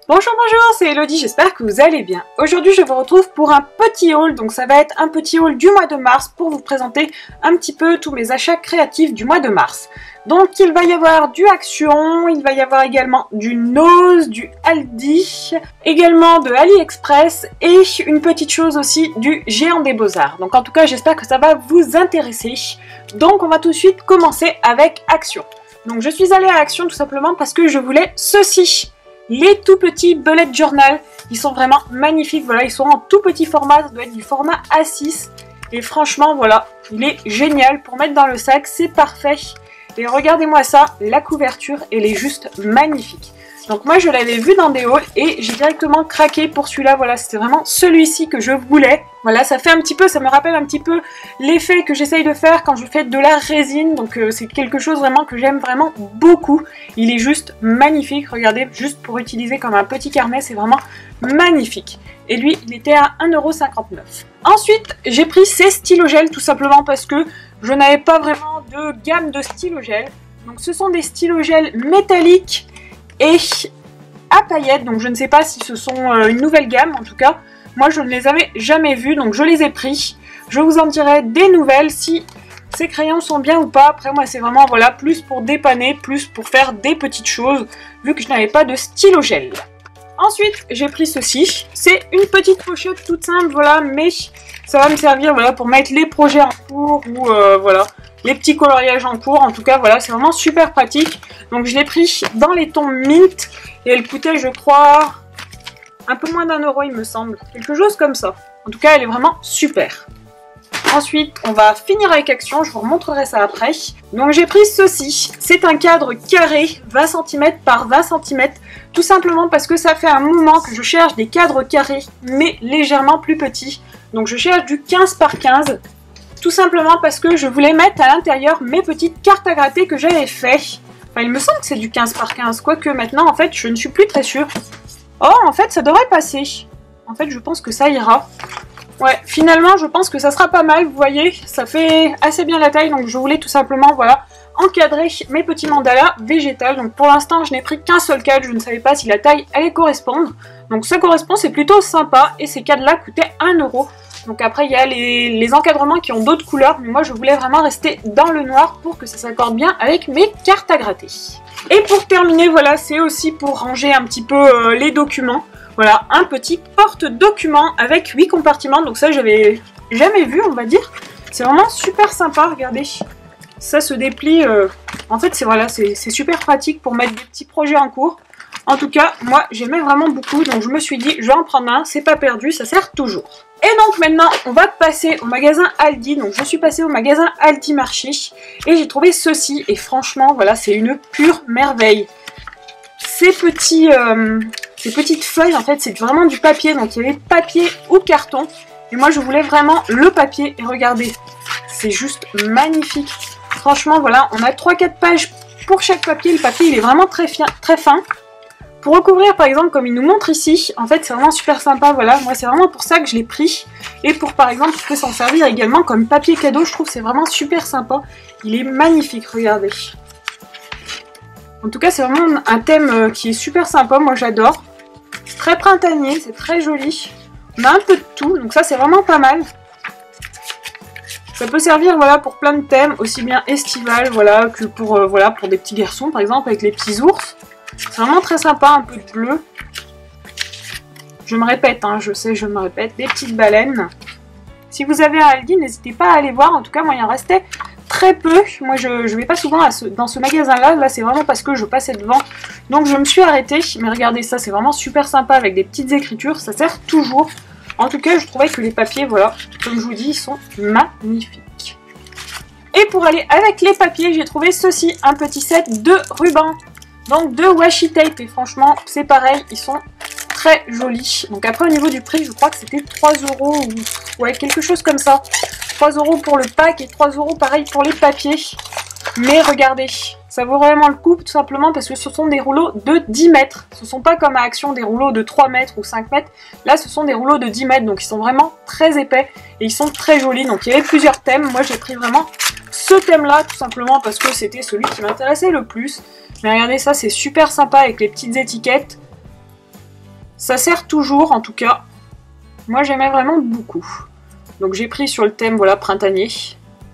Bonjour, c'est Elodie, j'espère que vous allez bien. Aujourd'hui, je vous retrouve pour un petit haul, donc ça va être un petit haul du mois de mars pour vous présenter un petit peu tous mes achats créatifs du mois de mars. Donc il va y avoir du Action, il va y avoir également du Nose, du Aldi, également de AliExpress et une petite chose aussi du Géant des Beaux-Arts. Donc en tout cas, j'espère que ça va vous intéresser. Donc on va tout de suite commencer avec Action. Donc je suis allée à Action tout simplement parce que je voulais ceci. Les tout petits bullet journal, ils sont vraiment magnifiques, voilà, ils sont en tout petit format, ça doit être du format A6. Et franchement, voilà, il est génial pour mettre dans le sac, c'est parfait. Et regardez-moi ça, la couverture, elle est juste magnifique. Donc moi je l'avais vu dans des hauls et j'ai directement craqué pour celui-là, voilà, c'était vraiment celui-ci que je voulais. Voilà, ça fait un petit peu, ça me rappelle un petit peu l'effet que j'essaye de faire quand je fais de la résine. Donc c'est quelque chose vraiment que j'aime vraiment beaucoup. Il est juste magnifique, regardez, juste pour utiliser comme un petit carnet, c'est vraiment magnifique. Et lui, il était à 1,59 €. Ensuite, j'ai pris ces stylogels tout simplement parce que je n'avais pas vraiment de gamme de stylogels. Donc ce sont des stylogels métalliques et à paillettes, donc je ne sais pas si ce sont une nouvelle gamme, en tout cas, moi je ne les avais jamais vus, donc je les ai pris. Je vous en dirai des nouvelles, si ces crayons sont bien ou pas. Après moi c'est vraiment, voilà, plus pour dépanner, plus pour faire des petites choses, vu que je n'avais pas de stylogel. Ensuite, j'ai pris ceci, c'est une petite pochette toute simple, voilà, mais ça va me servir, voilà, pour mettre les projets en cours ou voilà, les petits coloriages en cours. En tout cas, voilà, c'est vraiment super pratique. Donc je l'ai pris dans les tons mint et elle coûtait, je crois, un peu moins d'1 €, il me semble, quelque chose comme ça. En tout cas, elle est vraiment super. Ensuite, on va finir avec Action, je vous remontrerai ça après. Donc j'ai pris ceci, c'est un cadre carré, 20 cm par 20 cm, tout simplement parce que ça fait un moment que je cherche des cadres carrés, mais légèrement plus petits. Donc je cherche du 15 par 15, tout simplement parce que je voulais mettre à l'intérieur mes petites cartes à gratter que j'avais fait. Enfin, il me semble que c'est du 15 par 15, quoique maintenant, en fait, je ne suis plus très sûre. Oh, en fait, ça devrait passer. En fait, je pense que ça ira. Ouais, finalement, je pense que ça sera pas mal, vous voyez, ça fait assez bien la taille, donc je voulais tout simplement, voilà, encadrer mes petits mandalas végétales. Donc pour l'instant, je n'ai pris qu'un seul cadre, je ne savais pas si la taille allait correspondre. Donc ça correspond, c'est plutôt sympa, et ces cadres-là coûtaient 1 €. Donc après, il y a les encadrements qui ont d'autres couleurs, mais moi je voulais vraiment rester dans le noir pour que ça s'accorde bien avec mes cartes à gratter. Et pour terminer, voilà, c'est aussi pour ranger un petit peu les documents. Voilà, un petit porte-document avec 8 compartiments, donc ça j'avais jamais vu, on va dire. C'est vraiment super sympa, regardez. Ça se déplie, en fait c'est voilà, c'est super pratique pour mettre des petits projets en cours. En tout cas, moi j'aimais vraiment beaucoup, donc je me suis dit, je vais en prendre un, c'est pas perdu, ça sert toujours. Et donc maintenant, on va passer au magasin Aldi. Donc je suis passée au magasin Aldi Marché et j'ai trouvé ceci. Et franchement, voilà, c'est une pure merveille. Ces petites feuilles, en fait, c'est vraiment du papier. Donc il y avait papier ou carton. Et moi, je voulais vraiment le papier. Et regardez, c'est juste magnifique. Franchement, voilà, on a 3-4 pages pour chaque papier. Le papier, il est vraiment très fin. Pour recouvrir, par exemple, comme il nous montre ici, en fait, c'est vraiment super sympa, voilà. Moi, c'est vraiment pour ça que je l'ai pris. Et pour, par exemple, je peux s'en servir également comme papier cadeau. Je trouve que c'est vraiment super sympa. Il est magnifique, regardez. En tout cas, c'est vraiment un thème qui est super sympa. Moi, j'adore. C'est très printanier, c'est très joli. On a un peu de tout, donc ça, c'est vraiment pas mal. Ça peut servir, voilà, pour plein de thèmes, aussi bien estival, voilà, que pour, voilà, pour des petits garçons, par exemple, avec les petits ours. C'est vraiment très sympa, un peu de bleu. Je me répète, hein, je sais, je me répète. Des petites baleines. Si vous avez un Aldi, n'hésitez pas à aller voir. En tout cas, moi, il en restait très peu. Moi, je ne vais pas souvent dans ce magasin-là. Là, c'est vraiment parce que je passais devant. Donc, je me suis arrêtée. Mais regardez ça, c'est vraiment super sympa avec des petites écritures. Ça sert toujours. En tout cas, je trouvais que les papiers, voilà, comme je vous dis, ils sont magnifiques. Et pour aller avec les papiers, j'ai trouvé ceci, un petit set de rubans. Donc de washi tape, et franchement c'est pareil, ils sont très jolis. Donc après au niveau du prix, je crois que c'était 3 € ou ouais, quelque chose comme ça. 3 € pour le pack et 3 € pareil pour les papiers. Mais regardez, ça vaut vraiment le coup tout simplement parce que ce sont des rouleaux de 10 mètres. Ce ne sont pas comme à Action des rouleaux de 3 mètres ou 5 mètres. Là ce sont des rouleaux de 10 mètres, donc ils sont vraiment très épais et ils sont très jolis. Donc il y avait plusieurs thèmes, moi j'ai pris vraiment ce thème là tout simplement parce que c'était celui qui m'intéressait le plus. Mais regardez ça, c'est super sympa avec les petites étiquettes. Ça sert toujours en tout cas. Moi j'aimais vraiment beaucoup. Donc j'ai pris sur le thème voilà printanier.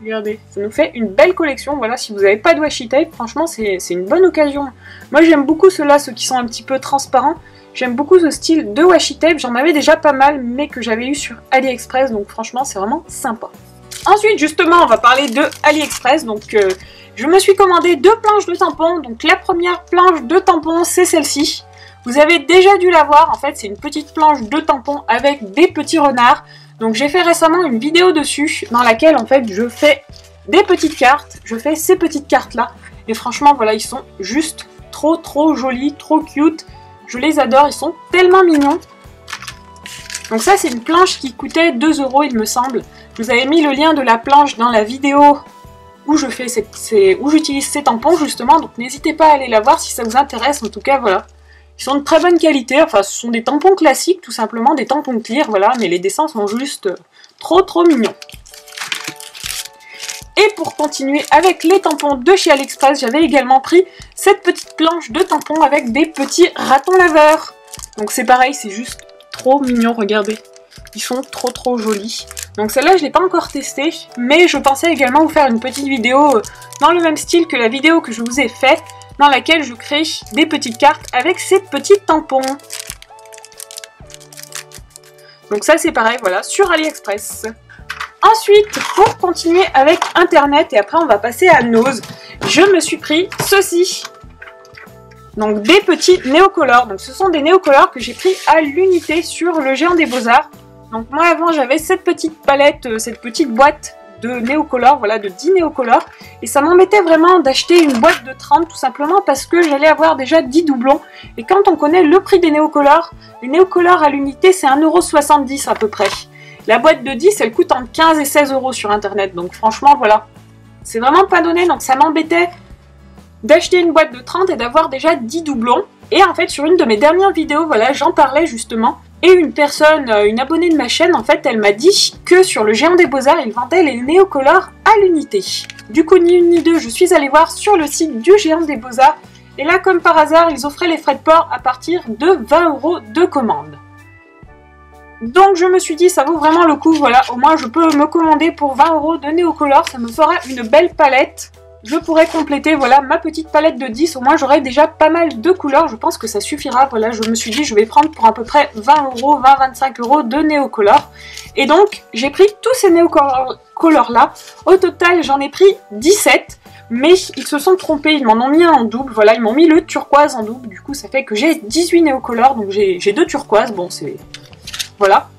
Regardez, ça nous fait une belle collection. Voilà, si vous n'avez pas de washi tape, franchement c'est une bonne occasion. Moi j'aime beaucoup ceux-là, ceux qui sont un petit peu transparents. J'aime beaucoup ce style de washi tape. J'en avais déjà pas mal, mais que j'avais eu sur AliExpress. Donc franchement c'est vraiment sympa. Ensuite justement on va parler de AliExpress. Donc je me suis commandé 2 planches de tampons. Donc la première planche de tampons c'est celle-ci. Vous avez déjà dû la voir, en fait c'est une petite planche de tampons avec des petits renards. Donc j'ai fait récemment une vidéo dessus dans laquelle en fait je fais des petites cartes. Je fais ces petites cartes là. Et franchement voilà, ils sont juste trop jolis, trop cute. Je les adore, ils sont tellement mignons. Donc ça c'est une planche qui coûtait 2 € il me semble. Je vous avais mis le lien de la planche dans la vidéo où je fais où j'utilise ces tampons justement. Donc n'hésitez pas à aller la voir si ça vous intéresse. En tout cas voilà. Ils sont de très bonne qualité, enfin ce sont des tampons classiques tout simplement, des tampons clear, voilà, mais les dessins sont juste trop mignons. Et pour continuer avec les tampons de chez AliExpress, j'avais également pris cette petite planche de tampons avec des petits ratons laveurs. Donc c'est pareil, c'est juste trop mignon, regardez. Ils sont trop jolis. Donc celle-là je ne l'ai pas encore testée, mais je pensais également vous faire une petite vidéo dans le même style que la vidéo que je vous ai faite, dans laquelle je crée des petites cartes avec ces petits tampons. Donc ça c'est pareil, voilà, sur AliExpress. Ensuite, pour continuer avec Internet, et après on va passer à Nose, je me suis pris ceci. Donc des petits néocolores. Donc ce sont des néocolores que j'ai pris à l'unité sur le Géant des Beaux-Arts. Donc moi avant j'avais cette petite palette, cette petite boîte de néocolores, voilà, de 10 néocolores, et ça m'embêtait vraiment d'acheter une boîte de 30 tout simplement parce que j'allais avoir déjà 10 doublons, et quand on connaît le prix des néocolores, les néocolores à l'unité c'est 1,70 € à peu près. La boîte de 10 elle coûte entre 15 et 16 € sur internet, donc franchement voilà, c'est vraiment pas donné, donc ça m'embêtait d'acheter une boîte de 30 et d'avoir déjà 10 doublons. Et en fait sur une de mes dernières vidéos, voilà, j'en parlais justement. Et une personne, une abonnée de ma chaîne, en fait, elle m'a dit que sur le Géant des Beaux-Arts, ils vendaient les néocolores à l'unité. Du coup, ni une ni deux, je suis allée voir sur le site du Géant des Beaux-Arts. Et là, comme par hasard, ils offraient les frais de port à partir de 20 € de commande. Donc je me suis dit, ça vaut vraiment le coup, voilà, au moins je peux me commander pour 20 € de néocolores, ça me fera une belle palette. Je pourrais compléter voilà ma petite palette de 10, au moins j'aurai déjà pas mal de couleurs, je pense que ça suffira. Voilà, je me suis dit je vais prendre pour à peu près 20 €, 20-25 € de néocolores. Et donc j'ai pris tous ces néocolores là, au total j'en ai pris 17, mais ils se sont trompés, ils m'en ont mis un en double, voilà, ils m'ont mis le turquoise en double, du coup ça fait que j'ai 18 néocolores, donc j'ai 2 turquoises, bon c'est... voilà.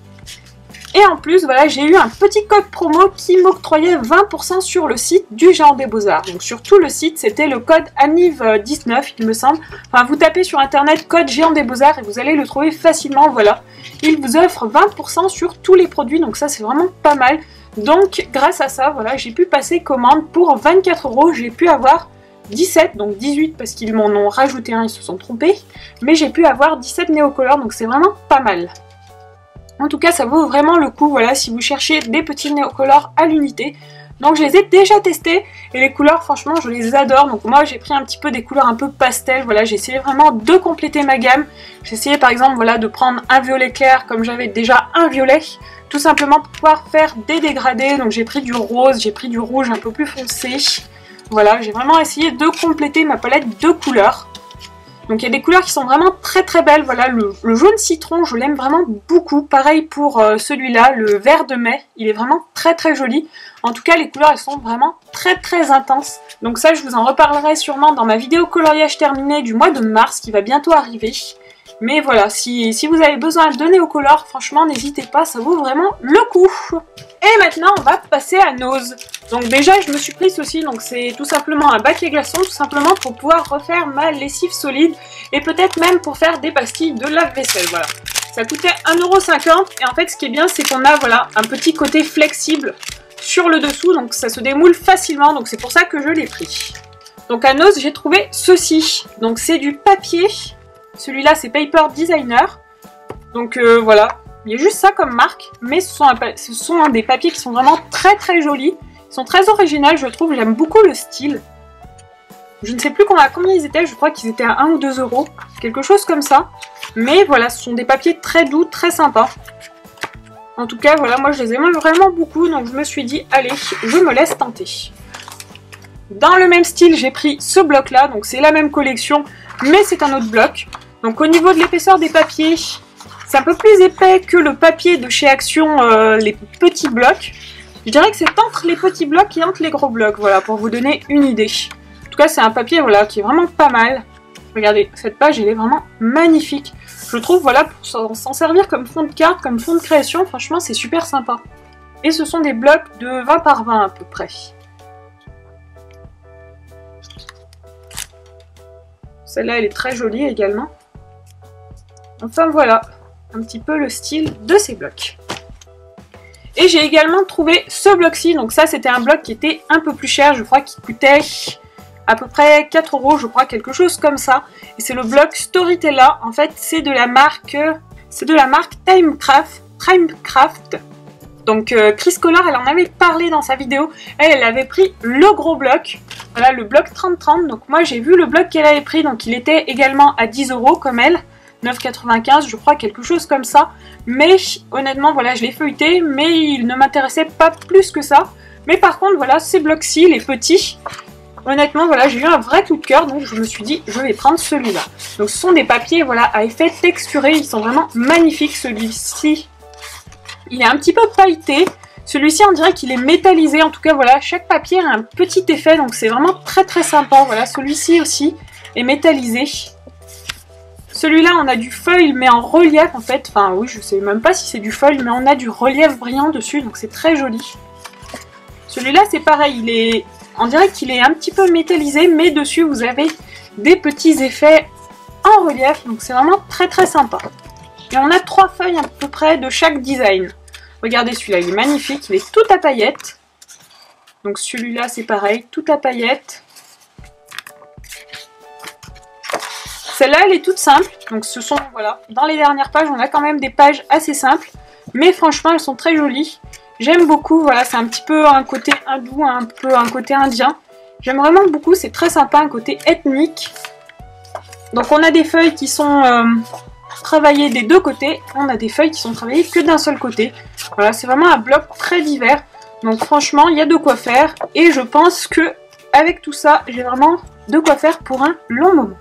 Et en plus, voilà, j'ai eu un petit code promo qui m'octroyait 20% sur le site du Géant des Beaux-Arts. Donc sur tout le site, c'était le code ANIV19, il me semble. Enfin, vous tapez sur internet code Géant des Beaux-Arts et vous allez le trouver facilement, voilà. Il vous offre 20% sur tous les produits, donc ça c'est vraiment pas mal. Donc grâce à ça, voilà, j'ai pu passer commande pour 24 €. J'ai pu avoir 17, donc 18 parce qu'ils m'en ont rajouté un, ils se sont trompés. Mais j'ai pu avoir 17 néocolores, donc c'est vraiment pas mal. En tout cas, ça vaut vraiment le coup, voilà, si vous cherchez des petits néocolores à l'unité. Donc je les ai déjà testés, et les couleurs, franchement, je les adore. Donc moi, j'ai pris un petit peu des couleurs un peu pastel, voilà, j'ai essayé vraiment de compléter ma gamme. J'ai essayé, par exemple, voilà, de prendre un violet clair, comme j'avais déjà un violet, tout simplement pour pouvoir faire des dégradés. Donc j'ai pris du rose, j'ai pris du rouge un peu plus foncé. Voilà, j'ai vraiment essayé de compléter ma palette de couleurs. Donc il y a des couleurs qui sont vraiment très belles, voilà, le jaune citron, je l'aime vraiment beaucoup. Pareil pour celui-là, le vert de mai, il est vraiment très joli. En tout cas, les couleurs, elles sont vraiment très intenses. Donc ça, je vous en reparlerai sûrement dans ma vidéo coloriage terminée du mois de mars, qui va bientôt arriver. Mais voilà, si vous avez besoin de néocolores, franchement, n'hésitez pas, ça vaut vraiment le coup. Et maintenant, on va passer à Nose. Donc déjà, je me suis pris ceci, donc c'est tout simplement un bac à glaçons, tout simplement pour pouvoir refaire ma lessive solide, et peut-être même pour faire des pastilles de lave-vaisselle, voilà. Ça coûtait 1,50 €, et en fait, ce qui est bien, c'est qu'on a, voilà, un petit côté flexible sur le dessous, donc ça se démoule facilement, donc c'est pour ça que je l'ai pris. Donc à Nose, j'ai trouvé ceci, donc c'est du papier. Celui-là, c'est Paper Designer. Donc voilà, il y a juste ça comme marque, mais ce sont des papiers qui sont vraiment très jolis. Ils sont très originaux, je trouve, j'aime beaucoup le style. Je ne sais plus combien ils étaient, je crois qu'ils étaient à 1 ou 2 euros, quelque chose comme ça. Mais voilà, ce sont des papiers très doux, très sympas. En tout cas, voilà, moi je les aime vraiment beaucoup, donc je me suis dit, allez, je me laisse tenter. Dans le même style, j'ai pris ce bloc-là, donc c'est la même collection, mais c'est un autre bloc. Donc au niveau de l'épaisseur des papiers, c'est un peu plus épais que le papier de chez Action, les petits blocs. Je dirais que c'est entre les petits blocs et entre les gros blocs, voilà, pour vous donner une idée. En tout cas, c'est un papier, voilà, qui est vraiment pas mal. Regardez, cette page, elle est vraiment magnifique. Je trouve, voilà, pour s'en servir comme fond de carte, comme fond de création, franchement, c'est super sympa. Et ce sont des blocs de 20 par 20 à peu près. Celle-là, elle est très jolie également. Enfin, voilà, un petit peu le style de ces blocs. Et j'ai également trouvé ce bloc-ci. Donc ça, c'était un bloc qui était un peu plus cher. Je crois qu'il coûtait à peu près 4 euros, je crois, quelque chose comme ça. Et c'est le bloc Storytella. En fait, c'est de la marque Timecraft. Donc Chris Kohler, elle en avait parlé dans sa vidéo. Elle avait pris le gros bloc. Voilà, le bloc 30-30. Donc moi, j'ai vu le bloc qu'elle avait pris. Donc il était également à 10 euros comme elle. 9,95 je crois, quelque chose comme ça. Mais honnêtement, voilà, je l'ai feuilleté, mais il ne m'intéressait pas plus que ça. Mais par contre, voilà, ces blocs-ci, les petits, honnêtement, voilà, j'ai eu un vrai coup de cœur, donc je me suis dit, je vais prendre celui-là. Donc ce sont des papiers, voilà, à effet texturé, ils sont vraiment magnifiques. Celui-ci, il est un petit peu pailleté. Celui-ci, on dirait qu'il est métallisé. En tout cas, voilà, chaque papier a un petit effet, donc c'est vraiment très très sympa. Voilà, celui-ci aussi est métallisé. Celui-là, on a du foil, mais en relief, en fait. Enfin, oui, je sais même pas si c'est du foil, mais on a du relief brillant dessus, donc c'est très joli. Celui-là, c'est pareil, on dirait qu'il est un petit peu métallisé, mais dessus, vous avez des petits effets en relief, donc c'est vraiment très très sympa. Et on a 3 feuilles à peu près de chaque design. Regardez celui-là, il est magnifique, il est tout à paillettes. Donc celui-là, c'est pareil, tout à paillettes. Celle-là, elle est toute simple, donc ce sont, voilà, dans les dernières pages, on a quand même des pages assez simples, mais franchement, elles sont très jolies. J'aime beaucoup, voilà, c'est un petit peu un côté hindou, un peu un côté indien. J'aime vraiment beaucoup, c'est très sympa, un côté ethnique. Donc on a des feuilles qui sont travaillées des deux côtés, on a des feuilles qui sont travaillées que d'un seul côté. Voilà, c'est vraiment un bloc très divers, donc franchement, il y a de quoi faire, et je pense que avec tout ça, j'ai vraiment de quoi faire pour un long moment.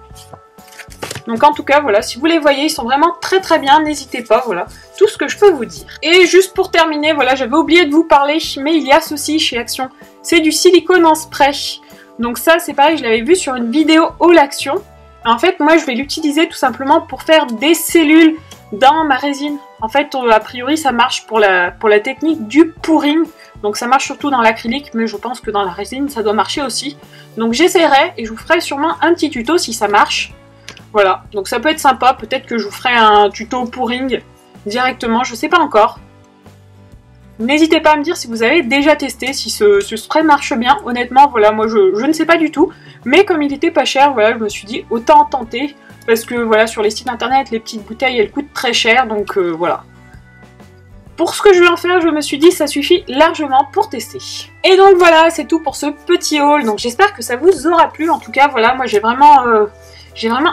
Donc en tout cas, voilà, si vous les voyez, ils sont vraiment très très bien, n'hésitez pas, voilà, tout ce que je peux vous dire. Et juste pour terminer, voilà, j'avais oublié de vous parler, mais il y a ceci chez Action, c'est du silicone en spray. Donc ça, c'est pareil, je l'avais vu sur une vidéo All Action. En fait, moi, je vais l'utiliser tout simplement pour faire des cellules dans ma résine. En fait, a priori, ça marche pour la technique du pouring. Donc ça marche surtout dans l'acrylique, mais je pense que dans la résine, ça doit marcher aussi. Donc j'essaierai et je vous ferai sûrement un petit tuto si ça marche. Voilà, donc ça peut être sympa, peut-être que je vous ferai un tuto pouring directement, je sais pas encore. N'hésitez pas à me dire si vous avez déjà testé, si ce spray marche bien. Honnêtement, voilà, moi je ne sais pas du tout, mais comme il était pas cher, voilà, je me suis dit autant tenter, parce que voilà, sur les sites internet, les petites bouteilles, elles coûtent très cher, donc voilà. Pour ce que je vais en faire, je me suis dit ça suffit largement pour tester. Et donc voilà, c'est tout pour ce petit haul, donc j'espère que ça vous aura plu. En tout cas, voilà, moi j'ai vraiment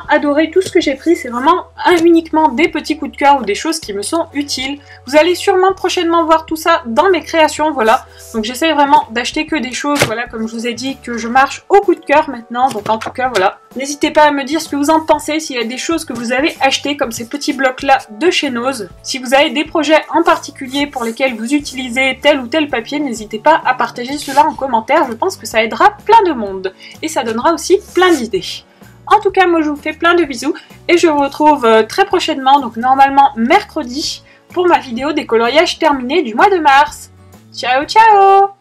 adoré tout ce que j'ai pris, c'est vraiment uniquement des petits coups de cœur ou des choses qui me sont utiles. Vous allez sûrement prochainement voir tout ça dans mes créations, voilà. Donc j'essaie vraiment d'acheter que des choses, voilà, comme je vous ai dit, que je marche au coup de cœur maintenant. Donc en tout cas, voilà. N'hésitez pas à me dire ce que vous en pensez, s'il y a des choses que vous avez achetées, comme ces petits blocs-là de chez Nose. Si vous avez des projets en particulier pour lesquels vous utilisez tel ou tel papier, n'hésitez pas à partager cela en commentaire. Je pense que ça aidera plein de monde. Et ça donnera aussi plein d'idées. En tout cas, moi je vous fais plein de bisous et je vous retrouve très prochainement, donc normalement mercredi, pour ma vidéo des coloriages terminés du mois de mars. Ciao ciao!